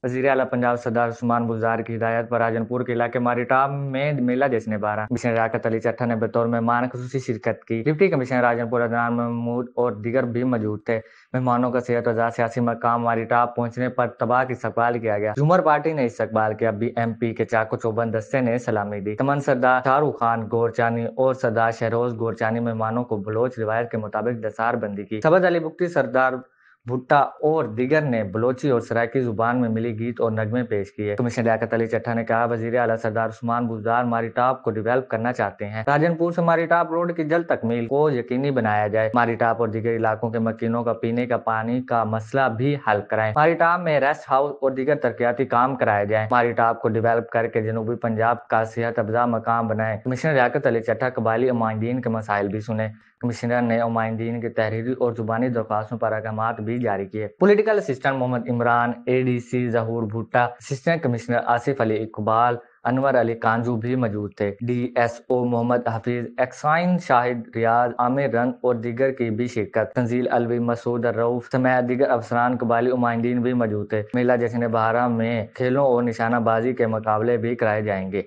वजीर आला पंजाब सरदार उस्मान बुज़दार की हिदायत पर राजनपुर के इलाके मारिटाप में मेला जश्न बारह कमिश्नर लियाकत अली चट्ठा ने बतौर मेहमान खुसूसी शिरकत की। डिप्टी कमिश्नर राजनपुर अदनान महमूद और दीगर भी मौजूद थे। मेहमानों का सेहत वजा सियासी मकाम मारिटाप पहुंचने पर तबाह की इस्तकबाल किया गया। झूमर पार्टी ने इस्तकबाल किया। BMP के चाको चौबंद दस्ते ने सलामी दी। तमन सरदार शाहरुख खान गोरचानी और सरदार शहरोज गोरचानी मेहमानों को बलोच रिवायत के मुताबिक दसार बंदी की। सबद अली बुख्ती, सरदार भुट्टा और दीगर ने बलोची और सराइकी जुबान में मिली गीत और नगमे पेश किए। कमिश्नर लियाकत अली चट्ठा ने कहा, वजीर आला सरदार उस्मान बुज़दार मारिटाप को डेवलप करना चाहते हैं। राजनपुर से मारिटाप रोड की जल्द तकमील को यकीनी बनाया जाए। मारिटाप और दीगर इलाकों के मकीनों का पीने का पानी का मसला भी हल कराएं। मारिटाप में रेस्ट हाउस और दीगर तरक्याती काम कराए जाए। मारिटाप को डेवलप करके जनूबी पंजाब का सेहत अफजा मकाम बनाए। कमिश्नर लियाकत अली चट्ठा कबायली नुमाइंदीन के मसाइल भी सुने। कमिश्नर ने नुमाइंदीन की तहरीरी और जुबानी दरख्वास्तों पर अहकामात भी जारी किए। Political assistant Mohammad Imran, ADC Zahoor Bhutta, assistant commissioner Asif Ali Iqbal, Anwar Ali Kanju भी मौजूद थे। DSO मोहम्मद हफीज, एक्साइन शाहिद रियाज, आमिर रन और दीगर की भी शिरकत। तंजील अलवी, मसूद रऊफ समेत दीगर अफसरान कबायली नुमाइंदीन भी मौजूद थे। मेला जश्न बहारा में खेलों और निशानाबाजी के मुकाबले भी कराए जाएंगे।